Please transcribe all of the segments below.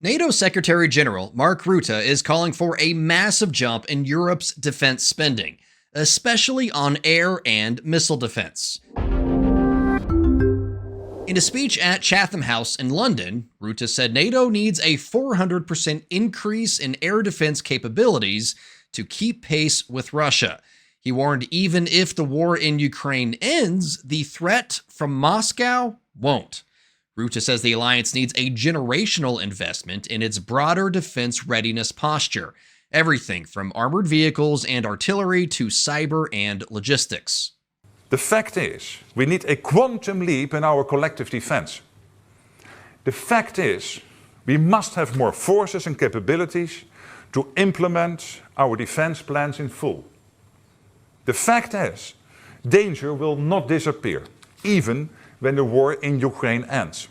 NATO Secretary General Mark Rutte is calling for a massive jump in Europe's defense spending, especially on air and missile defense. In a speech at Chatham House in London, Rutte said NATO needs a 400% increase in air defense capabilities to keep pace with Russia. He warned even if the war in Ukraine ends, the threat from Moscow won't. Rutte says the alliance needs a generational investment in its broader defense readiness posture, everything from armored vehicles and artillery to cyber and logistics. The fact is, we need a quantum leap in our collective defense. The fact is, we must have more forces and capabilities to implement our defense plans in full. The fact is, danger will not disappear, even when the war in Ukraine ends.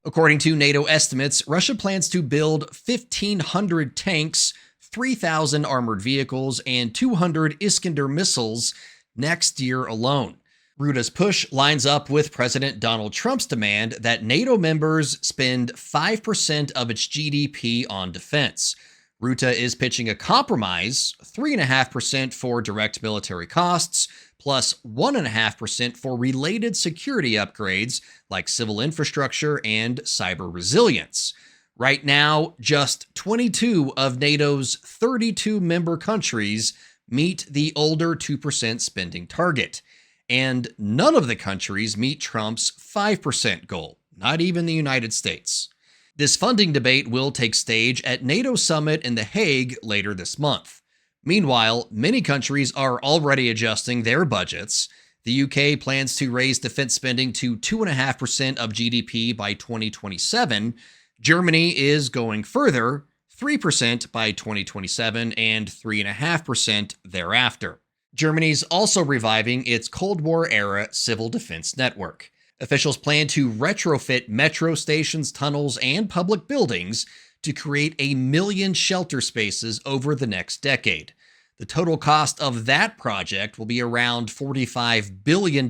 According to NATO estimates, Russia plans to build 1,500 tanks, 3,000 armored vehicles, and 200 Iskander missiles next year alone. Rutte's push lines up with President Donald Trump's demand that NATO members spend 5% of its GDP on defense. Rutte is pitching a compromise, 3.5% for direct military costs, plus 1.5% for related security upgrades like civil infrastructure and cyber resilience. Right now, just 22 of NATO's 32 member countries meet the older 2% spending target. And none of the countries meet Trump's 5% goal, not even the United States. This funding debate will take stage at NATO summit in The Hague later this month. Meanwhile, many countries are already adjusting their budgets. The UK plans to raise defense spending to 2.5% of GDP by 2027. Germany is going further, 3% by 2027 and 3.5% thereafter. Germany's also reviving its Cold War-era civil defense network. Officials plan to retrofit metro stations, tunnels, and public buildings to create 1 million shelter spaces over the next decade. The total cost of that project will be around $45 billion,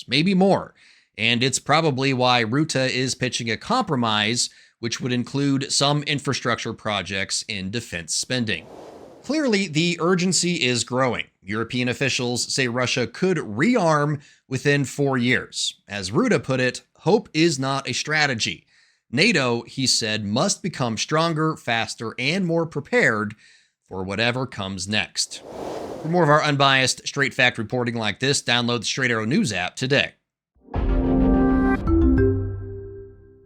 maybe more, and it's probably why Rutte is pitching a compromise which would include some infrastructure projects in defense spending. Clearly, the urgency is growing. European officials say Russia could rearm within 4 years. As Rutte put it, hope is not a strategy. NATO, he said, must become stronger, faster, and more prepared for whatever comes next. For more of our unbiased, straight fact reporting like this, download the Straight Arrow News app today.